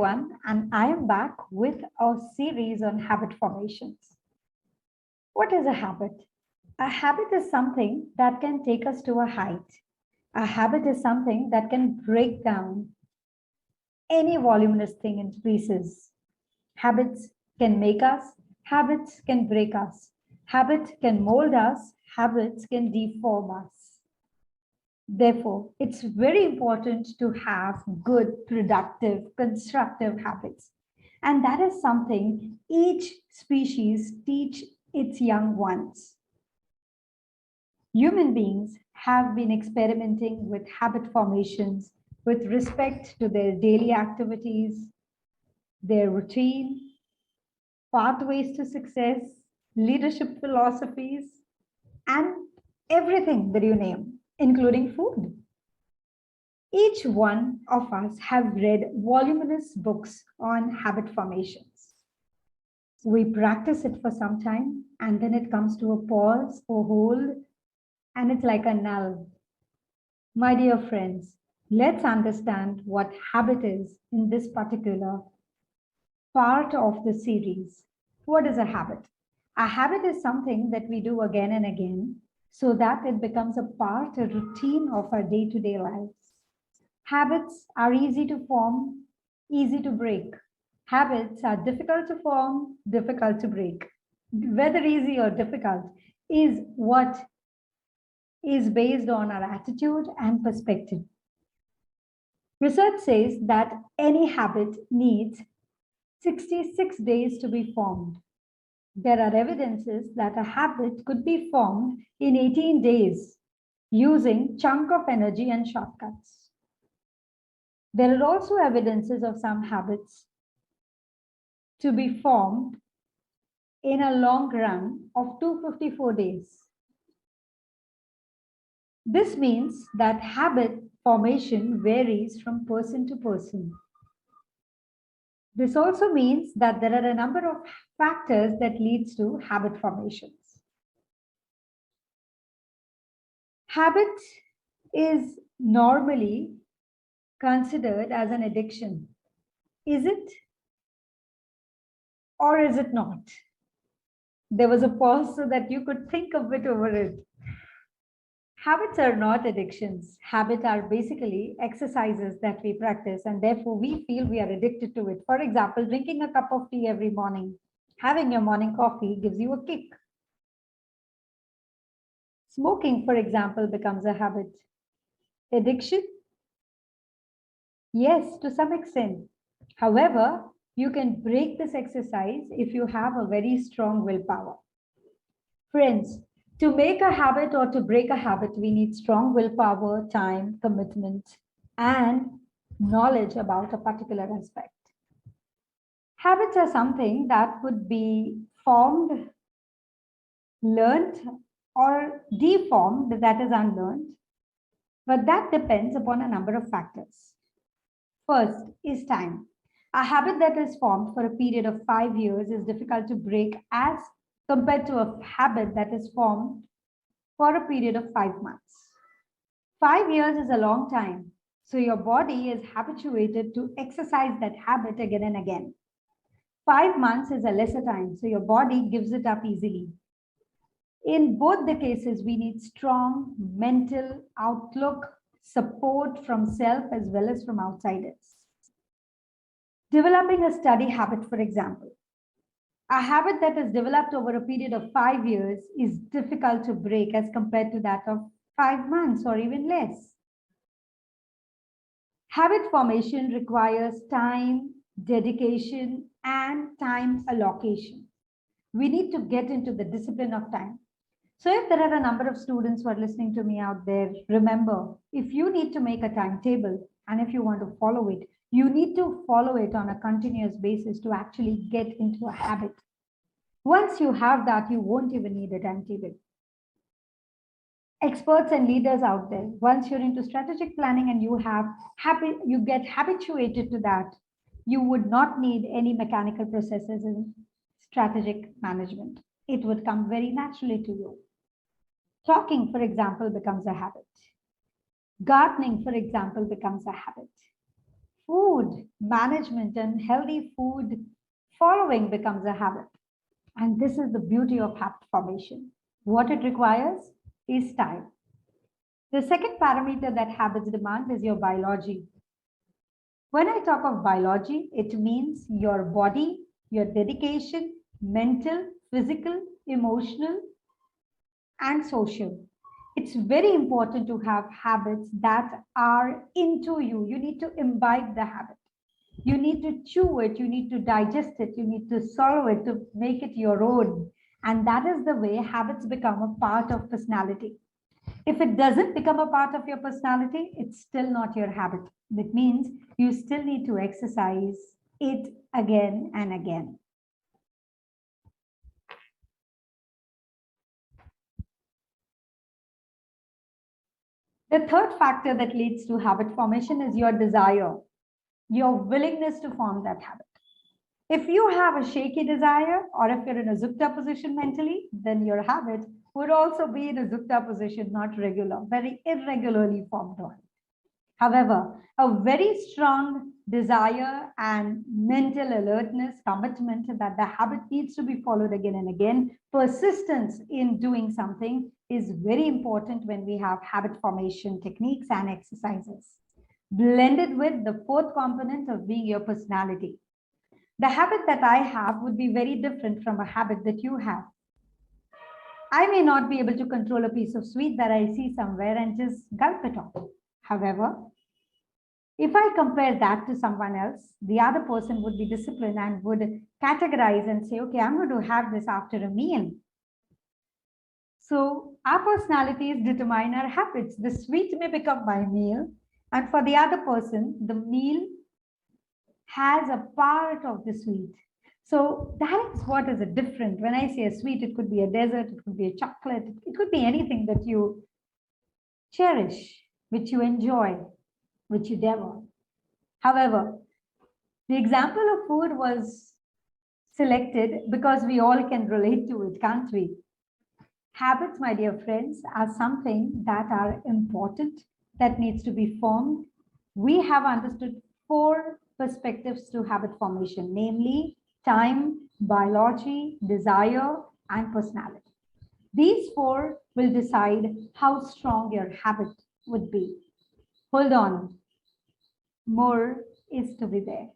everyone, and I am back with a series on habit formations. What is a habit? A habit is something that can take us to a height. A habit is something that can break down any voluminous thing into pieces. Habits can make us, habits can break us, habits can mold us, habits can deform us. Therefore, it's very important to have good, productive, constructive habits. And that is something each species teach its young ones. Human beings have been experimenting with habit formations with respect to their daily activities, their routine, pathways to success, leadership philosophies, and everything that you name, including food. Each one of us have read voluminous books on habit formations. We practice it for some time, and then it comes to a pause or hold, and it's like a null. My dear friends, let's understand what habit is in this particular part of the series. What is a habit? A habit is something that we do again and again so that it becomes a part, a routine of our day-to-day lives. Habits are easy to form, easy to break. Habits are difficult to form, difficult to break. Whether easy or difficult is what is based on our attitude and perspective. Research says that any habit needs 66 days to be formed. There are evidences that a habit could be formed in 18 days using chunk of energy and shortcuts. There are also evidences of some habits to be formed in a long run of 254 days. This means that habit formation varies from person to person. This also means that there are a number of factors that leads to habit formations. Habit is normally considered as an addiction. Is it? Or is it not? There was a pause so that you could think a bit over it. Habits are not addictions. Habits are basically exercises that we practice, and therefore we feel we are addicted to it. For example, drinking a cup of tea every morning, having your morning coffee gives you a kick. Smoking, for example, becomes a habit. Addiction? Yes, to some extent. However, you can break this exercise if you have a very strong willpower. Friends, to make a habit or to break a habit, we need strong willpower, time, commitment, and knowledge about a particular aspect. Habits are something that could be formed, learned, or deformed, that is unlearned, but that depends upon a number of factors. First is time. A habit that is formed for a period of 5 years is difficult to break as compared to a habit that is formed for a period of 5 months. 5 years is a long time, so your body is habituated to exercise that habit again and again. 5 months is a lesser time, so your body gives it up easily. In both the cases, we need strong mental outlook, support from self as well as from outsiders. Developing a study habit, for example. A habit that is developed over a period of 5 years is difficult to break as compared to that of 5 months or even less. Habit formation requires time, dedication, and time allocation. We need to get into the discipline of time. So if there are a number of students who are listening to me out there, remember, if you need to make a timetable and if you want to follow it, you need to follow it on a continuous basis to actually get into a habit. Once you have that, you won't even need a timetable. Experts and leaders out there, once you're into strategic planning and you get habituated to that, you would not need any mechanical processes in strategic management. It would come very naturally to you. Talking, for example, becomes a habit. Gardening, for example, becomes a habit. food management and healthy food following becomes a habit. And this is the beauty of habit formation. What it requires is time. The second parameter that habits demand is your biology. When I talk of biology, it means your body, your dedication, mental, physical, emotional, and social. It's very important to have habits that are into you. You need to imbibe the habit. You need to chew it, you need to digest it, you need to swallow it to make it your own. And that is the way habits become a part of personality. If it doesn't become a part of your personality, it's still not your habit. That means you still need to exercise it again and again. The third factor that leads to habit formation is your desire, your willingness to form that habit. If you have a shaky desire, or if you're in a Zukta position mentally, then your habit would also be in a Zukta position, not regular, very irregularly formed one. However, a very strong desire and mental alertness, commitment that the habit needs to be followed again and again, persistence in doing something is very important when we have habit formation techniques and exercises. Blended with the fourth component of being your personality. The habit that I have would be very different from a habit that you have. I may not be able to control a piece of sweet that I see somewhere and just gulp it off. However, if I compare that to someone else, the other person would be disciplined and would categorize and say, okay, I'm going to have this after a meal. So our personalities determine our habits. The sweet may become my meal, and for the other person, the meal has a part of the sweet. So that is what is a different. When I say a sweet, it could be a dessert, it could be a chocolate, it could be anything that you cherish, which you enjoy, which you devour. However, the example of food was selected because we all can relate to it, can't we? Habits, my dear friends, are something that are important, that needs to be formed. We have understood four perspectives to habit formation, namely time, biology, desire, and personality. These four will decide how strong your habit would be. Hold on, more is to be there.